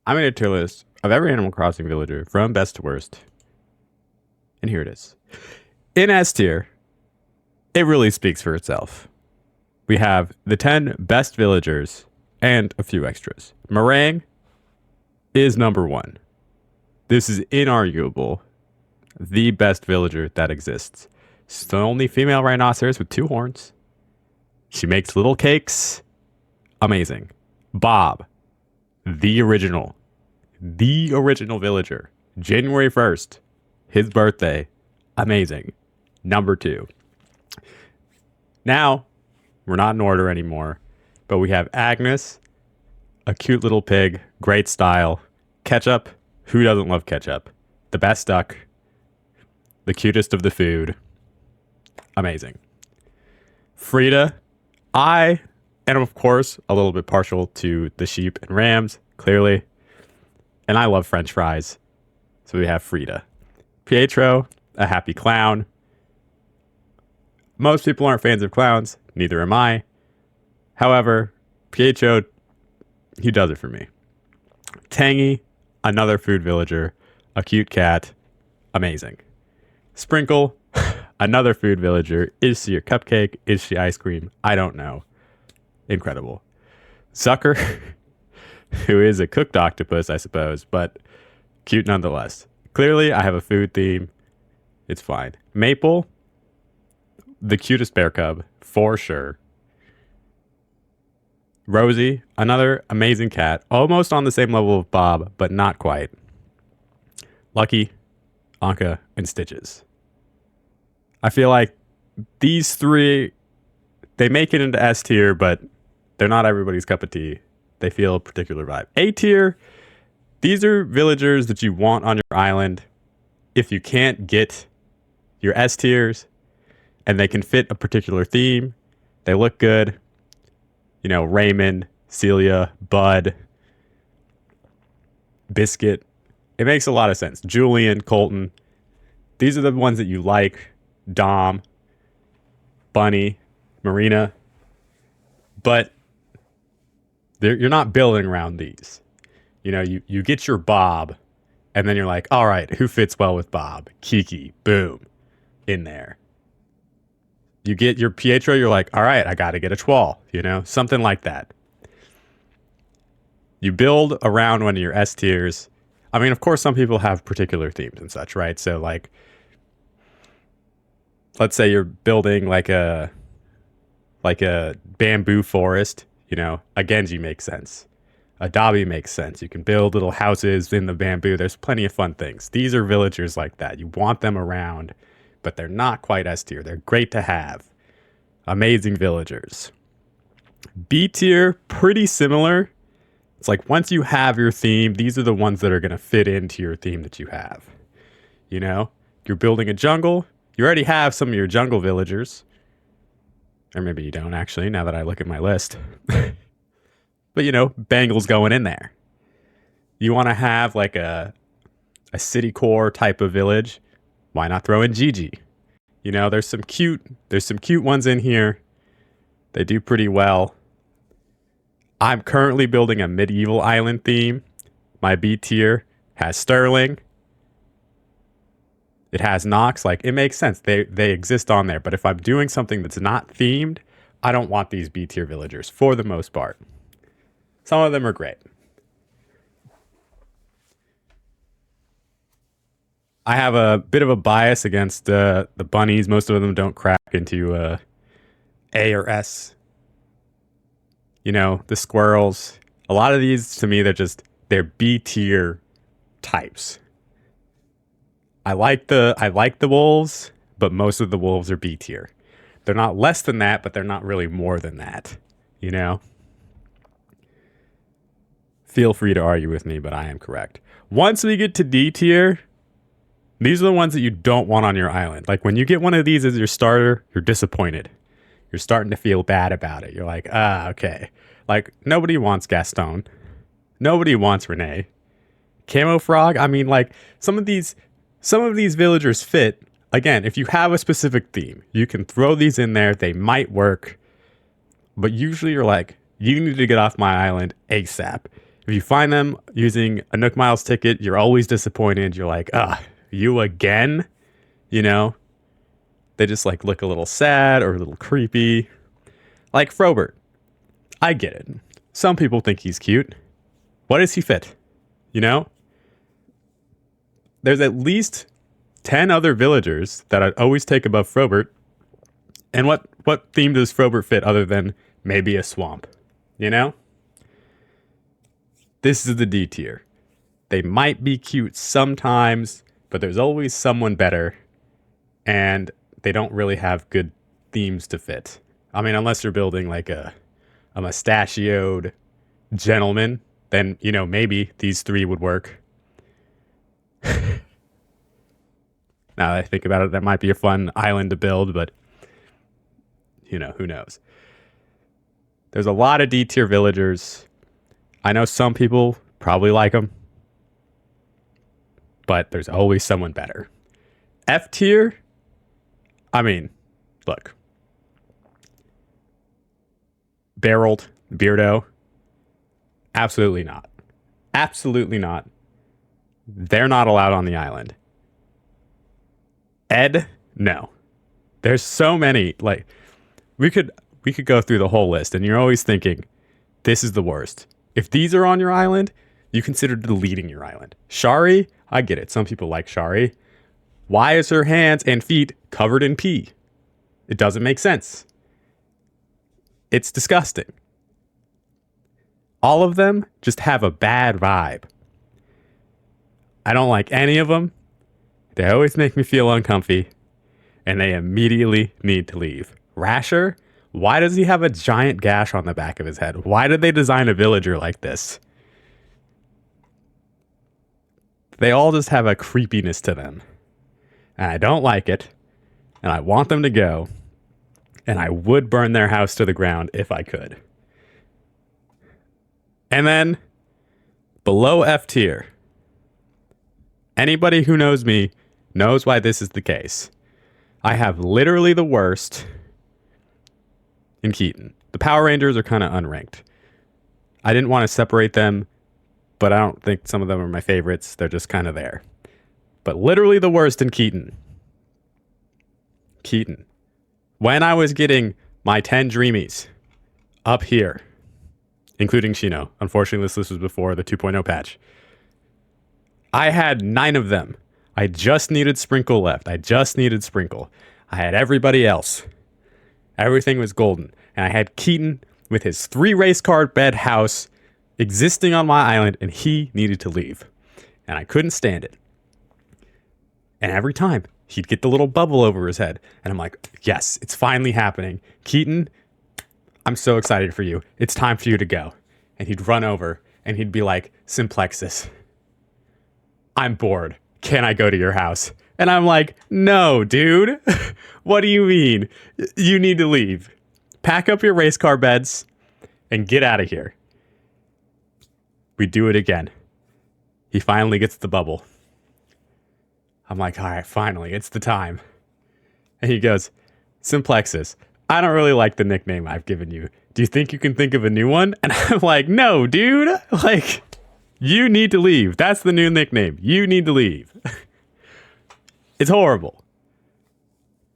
I made a tier list of every Animal Crossing villager from best to worst. And here it is. In S tier, it really speaks for itself. We have the 10 best villagers and a few extras. Meringue is number one. This is inarguable the best villager that exists. She's the only female rhinoceros with two horns. She makes little cakes. Amazing. Bob, the original villager. January 1st, his birthday. Amazing. Number two. Now, we're not in order anymore, but we have Agnes, a cute little pig, great style. Ketchup, who doesn't love ketchup? The best duck, the cutest of the food. Amazing. Frida, I am, of course, a little bit partial to the sheep and rams, clearly. And I love French fries. So we have Frida. Pietro, a happy clown. Most people aren't fans of clowns. Neither am I. However, Pietro, he does it for me. Tangy, another food villager. A cute cat. Amazing. Sprinkle, another food villager. Is she a cupcake? Is she ice cream? I don't know. Incredible. Zucker, who is a cooked octopus, I suppose, but cute nonetheless. Clearly, I have a food theme. It's fine. Maple, the cutest bear cub, for sure. Rosie, another amazing cat, almost on the same level of Bob, but not quite. Lucky, Anka, and Stitches. I feel like these three, they make it into S tier, but they're not everybody's cup of tea. They feel a particular vibe. A tier, these are villagers that you want on your island if you can't get your S tiers and they can fit a particular theme. They look good. You know, Raymond, Celia, Bud, Biscuit. It makes a lot of sense. Julian, Colton. These are the ones that you like. Dom, Bunny, Marina. But you're not building around these. You know, you get your Bob, and then you're like, all right, who fits well with Bob? Kiki, boom, in there. You get your Pietro, you're like, all right, I got to get a Chwal, you know, something like that. You build around one of your S tiers. I mean, of course, some people have particular themes and such, right? So, like, let's say you're building like a bamboo forest, you know, a Genji makes sense. A Dobby makes sense. You can build little houses in the bamboo. There's plenty of fun things. These are villagers like that. You want them around, but they're not quite S tier. They're great to have. Amazing villagers. B tier, pretty similar. It's like once you have your theme, these are the ones that are going to fit into your theme that you have. You know, you're building a jungle. You already have some of your jungle villagers. Or maybe you don't, actually, now that I look at my list. But, you know, Bangles going in there. You want to have like a city core type of village. Why not throw in Gigi? You know, there's some cute ones in here. They do pretty well. I'm currently building a medieval island theme. My B tier has Sterling. It has Nox. Like, it makes sense. They exist on there. But if I'm doing something that's not themed, I don't want these B tier villagers for the most part. Some of them are great. I have a bit of a bias against the bunnies. Most of them don't crack into A or S. You know, the squirrels. A lot of these, to me, they're B tier types. I like the wolves, but most of the wolves are B tier. They're not less than that, but they're not really more than that. You know? Feel free to argue with me, but I am correct. Once we get to D tier, these are the ones that you don't want on your island. Like when you get one of these as your starter, you're disappointed. You're starting to feel bad about it. You're like, okay. Like nobody wants Gaston. Nobody wants Renee. Camo Frog, I mean, like some of these villagers fit. Again, if you have a specific theme, you can throw these in there. They might work. But usually you're like, you need to get off my island ASAP. If you find them using a Nook Miles ticket, you're always disappointed. You're like, you again? You know? They just like look a little sad or a little creepy. Like Frobert. I get it. Some people think he's cute. What does he fit? You know? There's at least 10 other villagers that I'd always take above Frobert. And what theme does Frobert fit other than maybe a swamp? You know? This is the D tier. They might be cute sometimes, but there's always someone better. And they don't really have good themes to fit. I mean, unless you're building like a mustachioed gentleman, then, you know, maybe these three would work. Now that I think about it, that might be a fun island to build, but, you know, who knows? There's a lot of D tier villagers. I know some people probably like them, but there's always someone better. F tier, I mean, look. Barreled, Beardo, absolutely not. Absolutely not. They're not allowed on the island. Ed, no. There's so many. Like, we could go through the whole list, and you're always thinking, this is the worst. If these are on your island, you consider deleting your island. Shari, I get it. Some people like Shari. Why is her hands and feet covered in pee? It doesn't make sense. It's disgusting. All of them just have a bad vibe. I don't like any of them. They always make me feel uncomfy, and they immediately need to leave. Rasher, why does he have a giant gash on the back of his head? Why did they design a villager like this? They all just have a creepiness to them. And I don't like it, and I want them to go, and I would burn their house to the ground if I could. And then, below F tier, anybody who knows me knows why this is the case. I have literally the worst in Keaton. The Power Rangers are kind of unranked. I didn't want to separate them, but I don't think some of them are my favorites. They're just kind of there. But literally the worst in Keaton. Keaton. When I was getting my 10 Dreamies up here, including Shino, unfortunately this was before the 2.0 patch, I had 9 of them. I just needed Sprinkle left. I had everybody else. Everything was golden. And I had Keaton with his 3 race car bed house existing on my island, and he needed to leave. And I couldn't stand it. And every time, he'd get the little bubble over his head. And I'm like, yes, it's finally happening. Keaton, I'm so excited for you. It's time for you to go. And he'd run over, and he'd be like, Simplexus, I'm bored. Can I go to your house? And I'm like, no, dude. What do you mean? You need to leave. Pack up your race car beds and get out of here. We do it again. He finally gets the bubble. I'm like, all right, finally, it's the time. And he goes, Simplexus, I don't really like the nickname I've given you. Do you think you can think of a new one? And I'm like, no, dude. Like, you need to leave. That's the new nickname. You need to leave. It's horrible.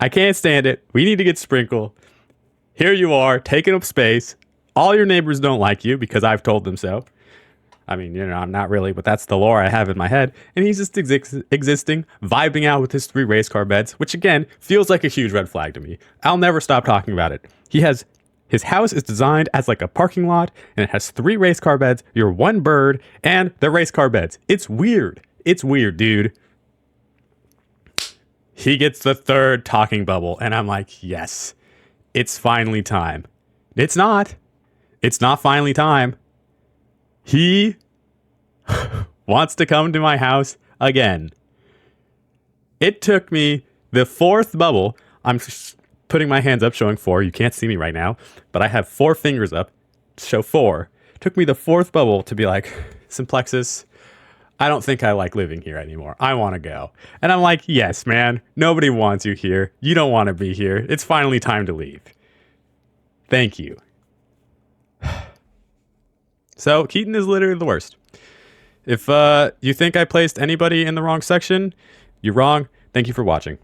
I can't stand it. We need to get Sprinkle. Here you are, taking up space. All your neighbors don't like you because I've told them so. I mean, you know, I'm not really, but that's the lore I have in my head. And he's just existing, vibing out with his 3 race car beds, which again, feels like a huge red flag to me. I'll never stop talking about it. His house is designed as like a parking lot, and it has 3 race car beds, your 1 bird, and the race car beds. It's weird. It's weird, dude. He gets the 3rd talking bubble, and I'm like, yes, it's finally time. It's not. It's not finally time. He wants to come to my house again. It took me the 4th bubble. I'm putting my hands up showing 4. You can't see me right now, but I have 4 fingers up to show 4. It took me the 4th bubble to be like, Simplexus, I don't think I like living here anymore. I want to go. And I'm like, yes, man, nobody wants you here. You don't want to be here. It's finally time to leave. Thank you. So Keaton is literally the worst. If you think I placed anybody in the wrong section, you're wrong. Thank you for watching.